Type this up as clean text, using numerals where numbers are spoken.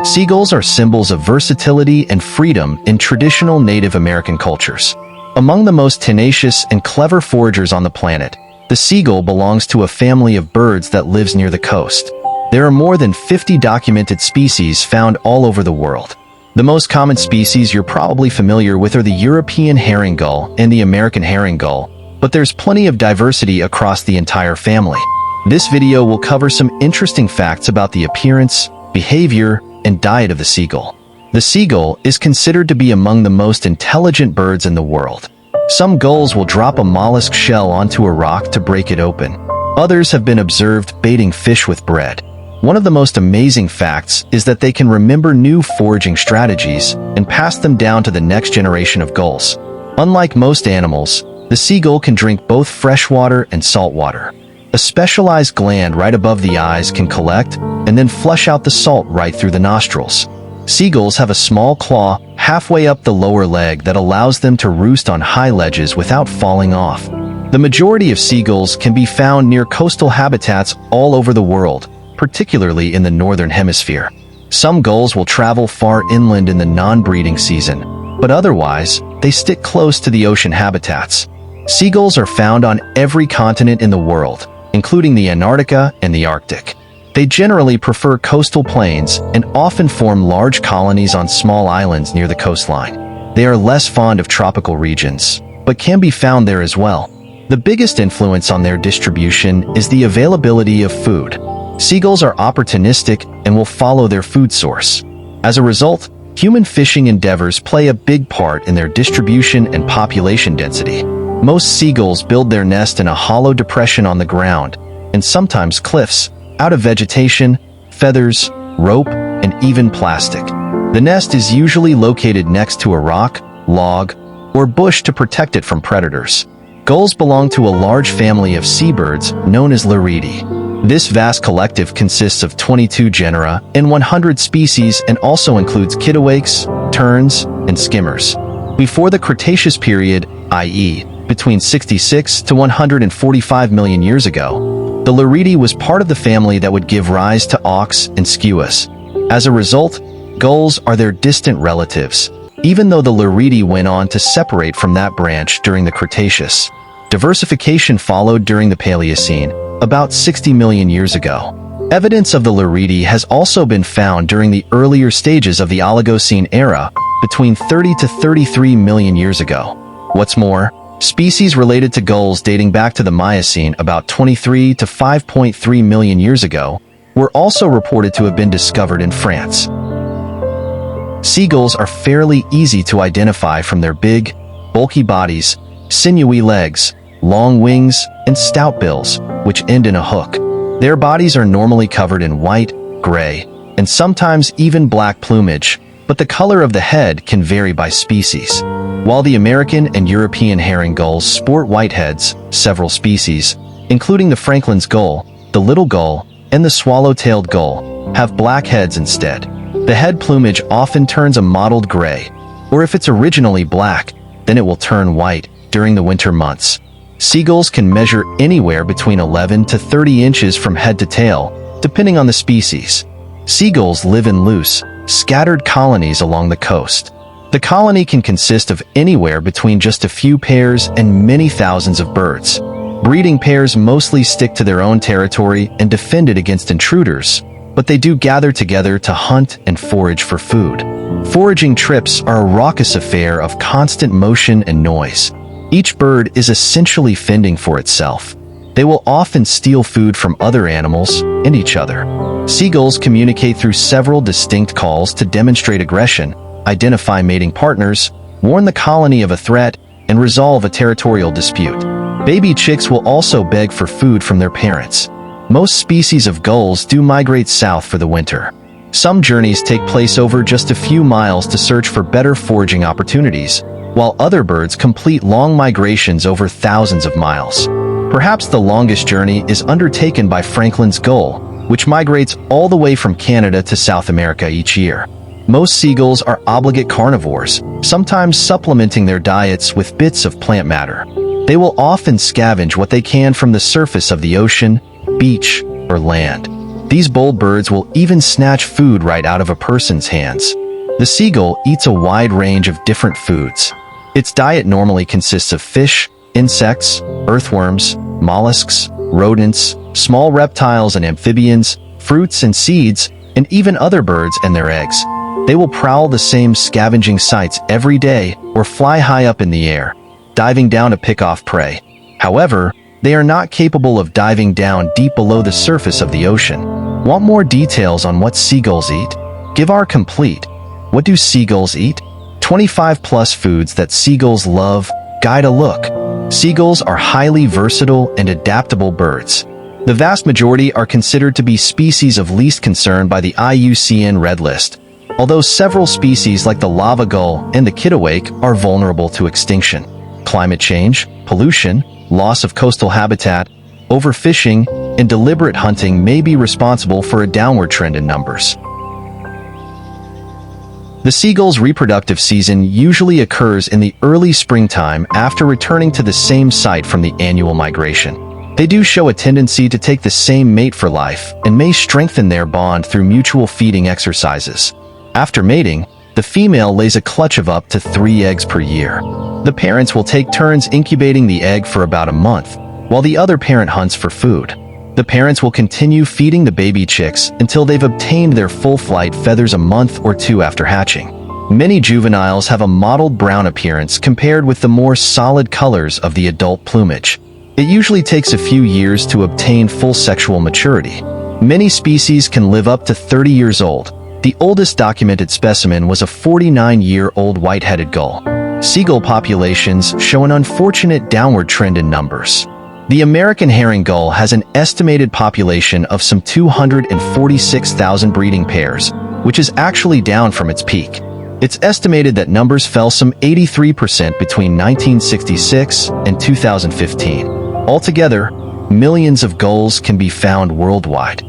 Seagulls are symbols of versatility and freedom in traditional Native American cultures. Among the most tenacious and clever foragers on the planet, the seagull belongs to a family of birds that lives near the coast. There are more than 50 documented species found all over the world. The most common species you're probably familiar with are the European herring gull and the American herring gull, but there's plenty of diversity across the entire family. This video will cover some interesting facts about the appearance, behavior, and diet of the seagull. The seagull is considered to be among the most intelligent birds in the world. Some gulls will drop a mollusk shell onto a rock to break it open. Others have been observed baiting fish with bread. One of the most amazing facts is that they can remember new foraging strategies and pass them down to the next generation of gulls. Unlike most animals, the seagull can drink both freshwater and saltwater. A specialized gland right above the eyes can collect and then flush out the salt right through the nostrils. Seagulls have a small claw halfway up the lower leg that allows them to roost on high ledges without falling off. The majority of seagulls can be found near coastal habitats all over the world, particularly in the northern hemisphere. Some gulls will travel far inland in the non-breeding season, but otherwise, they stick close to the ocean habitats. Seagulls are found on every continent in the world, including the Antarctica and the Arctic. They generally prefer coastal plains and often form large colonies on small islands near the coastline. They are less fond of tropical regions, but can be found there as well. The biggest influence on their distribution is the availability of food. Seagulls are opportunistic and will follow their food source. As a result, human fishing endeavors play a big part in their distribution and population density. Most seagulls build their nest in a hollow depression on the ground, and sometimes cliffs, out of vegetation, feathers, rope, and even plastic. The nest is usually located next to a rock, log, or bush to protect it from predators. Gulls belong to a large family of seabirds known as Liridae. This vast collective consists of 22 genera and 100 species and also includes kittiwakes, terns, and skimmers. Before the Cretaceous period, i.e., between 66 to 145 million years ago, the Liridae was part of the family that would give rise to auks and skuas. As a result, gulls are their distant relatives, even though the Liridae went on to separate from that branch during the Cretaceous. Diversification followed during the Paleocene, about 60 million years ago. Evidence of the Liridae has also been found during the earlier stages of the Oligocene era, between 30 to 33 million years ago. What's more, species related to gulls dating back to the Miocene about 23 to 5.3 million years ago were also reported to have been discovered in France. Seagulls are fairly easy to identify from their big, bulky bodies, sinewy legs, long wings, and stout bills, which end in a hook. Their bodies are normally covered in white, gray, and sometimes even black plumage, but the color of the head can vary by species. While the American and European herring gulls sport white heads, several species, including the Franklin's gull, the little gull, and the swallow-tailed gull, have black heads instead. The head plumage often turns a mottled gray, or if it's originally black, then it will turn white during the winter months. Seagulls can measure anywhere between 11 to 30 inches from head to tail, depending on the species. Seagulls live in loose, scattered colonies along the coast. The colony can consist of anywhere between just a few pairs and many thousands of birds. Breeding pairs mostly stick to their own territory and defend it against intruders, but they do gather together to hunt and forage for food. Foraging trips are a raucous affair of constant motion and noise. Each bird is essentially fending for itself. They will often steal food from other animals and each other. Seagulls communicate through several distinct calls to demonstrate aggression, identify mating partners, warn the colony of a threat, and resolve a territorial dispute. Baby chicks will also beg for food from their parents. Most species of gulls do migrate south for the winter. Some journeys take place over just a few miles to search for better foraging opportunities, while other birds complete long migrations over thousands of miles. Perhaps the longest journey is undertaken by Franklin's gull, which migrates all the way from Canada to South America each year. Most seagulls are obligate carnivores, sometimes supplementing their diets with bits of plant matter. They will often scavenge what they can from the surface of the ocean, beach, or land. These bold birds will even snatch food right out of a person's hands. The seagull eats a wide range of different foods. Its diet normally consists of fish, insects, earthworms, mollusks, rodents, small reptiles and amphibians, fruits and seeds, and even other birds and their eggs. They will prowl the same scavenging sites every day or fly high up in the air, diving down to pick off prey. However, they are not capable of diving down deep below the surface of the ocean. Want more details on what seagulls eat? Give our complete "What do seagulls eat?" 25 plus foods that seagulls love guide a look. Seagulls are highly versatile and adaptable birds. The vast majority are considered to be species of least concern by the IUCN Red List, although several species like the lava gull and the kittiwake are vulnerable to extinction. Climate change, pollution, loss of coastal habitat, overfishing, and deliberate hunting may be responsible for a downward trend in numbers. The seagull's reproductive season usually occurs in the early springtime after returning to the same site from the annual migration. They do show a tendency to take the same mate for life and may strengthen their bond through mutual feeding exercises. After mating, the female lays a clutch of up to 3 eggs per year. The parents will take turns incubating the egg for about a month, while the other parent hunts for food. The parents will continue feeding the baby chicks until they've obtained their full flight feathers a month or 2 after hatching. Many juveniles have a mottled brown appearance compared with the more solid colors of the adult plumage. It usually takes a few years to obtain full sexual maturity. Many species can live up to 30 years old. The oldest documented specimen was a 49-year-old white-headed gull. Seagull populations show an unfortunate downward trend in numbers. The American herring gull has an estimated population of some 246,000 breeding pairs, which is actually down from its peak. It's estimated that numbers fell some 83% between 1966 and 2015. Altogether, millions of gulls can be found worldwide.